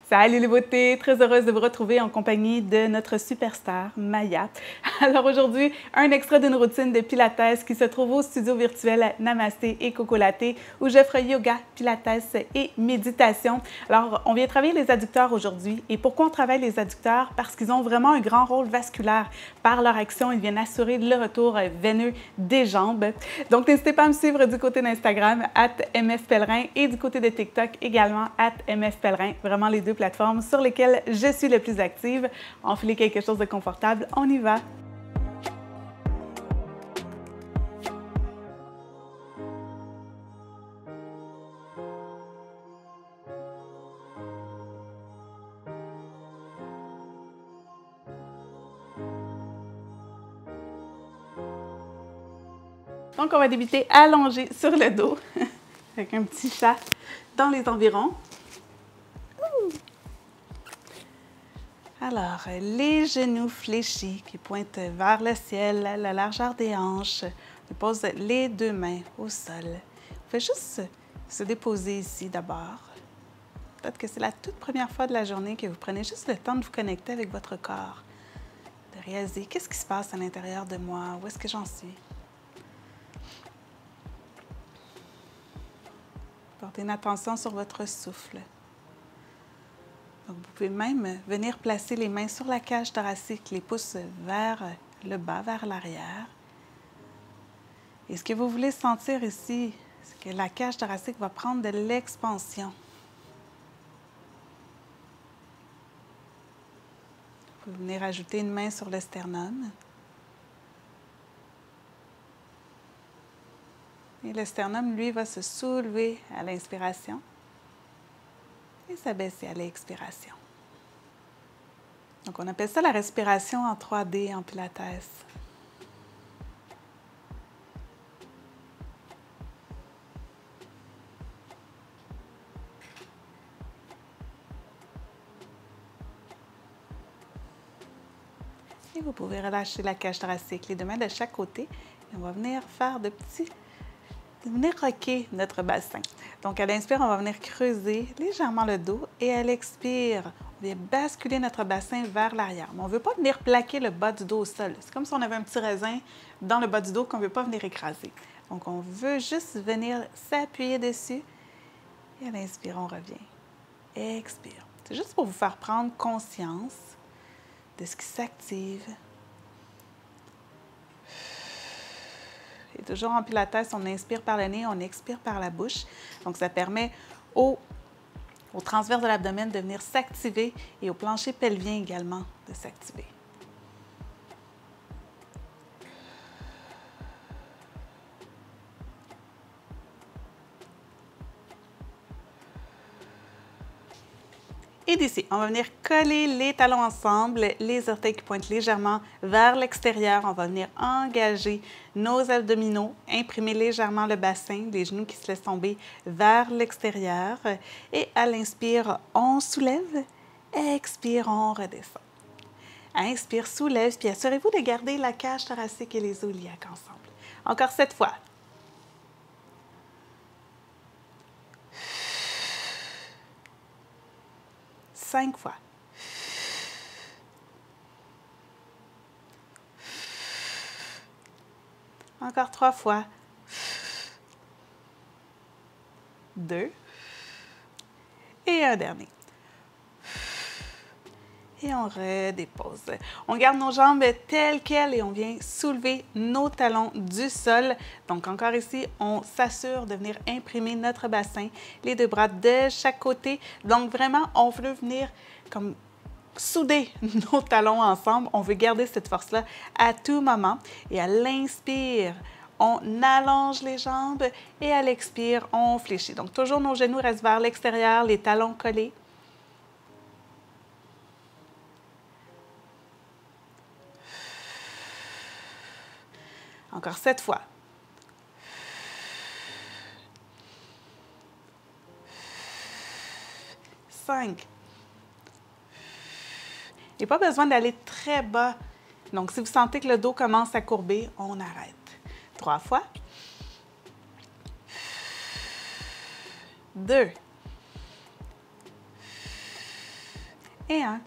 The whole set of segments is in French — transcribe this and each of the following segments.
Salut les beautés, très heureuse de vous retrouver en compagnie de notre superstar, Maya. Alors aujourd'hui, un extrait d'une routine de Pilates qui se trouve au studio virtuel Namasté et Coco Latte où j'offre yoga, Pilates et méditation. Alors, on vient travailler les adducteurs aujourd'hui. Et pourquoi on travaille les adducteurs? Parce qu'ils ont vraiment un grand rôle vasculaire. Par leur action, ils viennent assurer le retour veineux des jambes. Donc, n'hésitez pas à me suivre du côté d'Instagram, @mfpellerin, et du côté de TikTok également, @mfpellerin. Vraiment les deux plateformes sur lesquelles je suis le plus active. Enfilez quelque chose de confortable, on y va! Donc, on va débuter allongé sur le dos, avec un petit chat dans les environs. Alors, les genoux fléchis qui pointent vers le ciel, la largeur des hanches. On pose les deux mains au sol. On fait juste se déposer ici d'abord. Peut-être que c'est la toute première fois de la journée que vous prenez juste le temps de vous connecter avec votre corps, de réaliser qu'est-ce qui se passe à l'intérieur de moi, où est-ce que j'en suis. Portez une attention sur votre souffle. Donc, vous pouvez même venir placer les mains sur la cage thoracique, les pouces vers le bas, vers l'arrière. Et ce que vous voulez sentir ici, c'est que la cage thoracique va prendre de l'expansion. Vous pouvez venir ajouter une main sur le sternum. Et le sternum, lui, va se soulever à l'inspiration et s'abaisser à l'expiration. Donc, on appelle ça la respiration en 3D en Pilates. Et vous pouvez relâcher la cage thoracique, les deux mains de chaque côté. Et on va venir faire venir rocker notre bassin. Donc, à l'inspire, on va venir creuser légèrement le dos et à l'expire, on vient basculer notre bassin vers l'arrière. Mais on ne veut pas venir plaquer le bas du dos au sol. C'est comme si on avait un petit raisin dans le bas du dos qu'on ne veut pas venir écraser. Donc, on veut juste venir s'appuyer dessus et à l'inspire, on revient. Expire. C'est juste pour vous faire prendre conscience de ce qui s'active. Et toujours en Pilates, on inspire par le nez, on expire par la bouche. Donc, ça permet au transverse de l'abdomen de venir s'activer et au plancher pelvien également de s'activer. Et d'ici, on va venir coller les talons ensemble, les orteils qui pointent légèrement vers l'extérieur. On va venir engager nos abdominaux, imprimer légèrement le bassin, les genoux qui se laissent tomber vers l'extérieur. Et à l'inspire, on soulève. Expire, on redescend. Inspire, soulève, puis assurez-vous de garder la cage thoracique et les os iliaques ensemble. Encore 7 fois. Cinq fois. Encore 3 fois. 2. Et un dernier. Et on redépose. On garde nos jambes telles quelles et on vient soulever nos talons du sol. Donc, encore ici, on s'assure de venir imprimer notre bassin, les deux bras de chaque côté. Donc, vraiment, on veut venir comme souder nos talons ensemble. On veut garder cette force-là à tout moment. Et à l'inspire, on allonge les jambes et à l'expire, on fléchit. Donc, toujours nos genoux restent vers l'extérieur, les talons collés. Encore 7 fois. 5. Il n'y a pas besoin d'aller très bas. Donc, si vous sentez que le dos commence à courber, on arrête. 3 fois. 2. Et 1.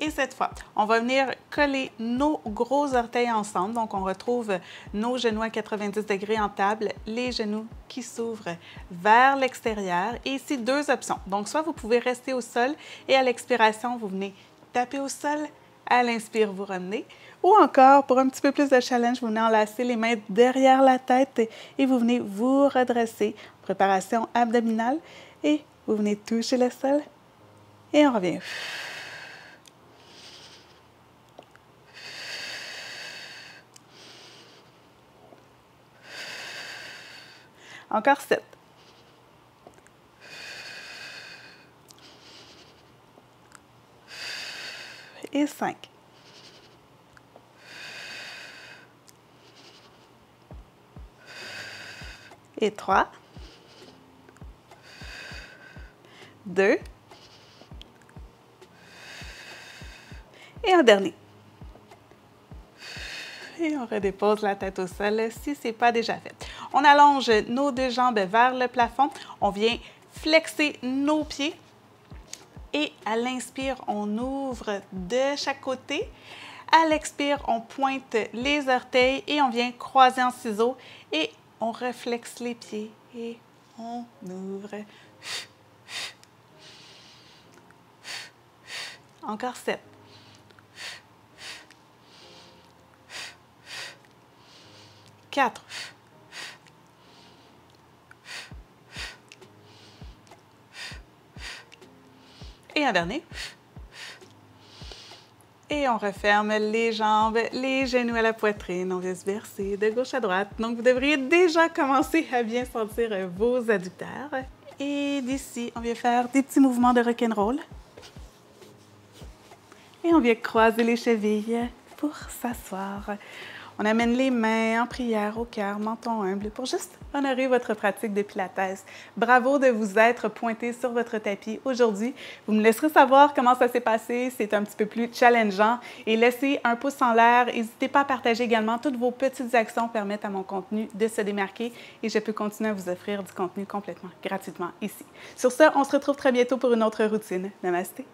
Et cette fois, on va venir coller nos gros orteils ensemble. Donc, on retrouve nos genoux à 90 degrés en table, les genoux qui s'ouvrent vers l'extérieur. Et ici, deux options. Donc, soit vous pouvez rester au sol et à l'expiration, vous venez taper au sol. À l'inspire, vous ramenez. Ou encore, pour un petit peu plus de challenge, vous venez enlacer les mains derrière la tête et vous venez vous redresser. Préparation abdominale. Et vous venez toucher le sol. Et on revient. Encore 7. Et 5. Et 3. 2. Et un dernier. Et on redépose la tête au sol si ce n'est pas déjà fait. On allonge nos deux jambes vers le plafond. On vient flexer nos pieds. Et à l'inspire, on ouvre de chaque côté. À l'expire, on pointe les orteils et on vient croiser en ciseaux. Et on reflexe les pieds et on ouvre. Encore 7. Quatre. Et un dernier. Et on referme les jambes, les genoux à la poitrine. On vient se verser de gauche à droite. Donc, vous devriez déjà commencer à bien sentir vos adducteurs. Et d'ici, on vient faire des petits mouvements de rock'n'roll. Et on vient croiser les chevilles pour s'asseoir. On amène les mains en prière au cœur, menton humble, pour juste honorer votre pratique de Pilates. Bravo de vous être pointé sur votre tapis aujourd'hui. Vous me laisserez savoir comment ça s'est passé. C'est un petit peu plus challengeant. Et laissez un pouce en l'air. N'hésitez pas à partager également. Toutes vos petites actions permettent à mon contenu de se démarquer et je peux continuer à vous offrir du contenu complètement gratuitement ici. Sur ce, on se retrouve très bientôt pour une autre routine. Namasté!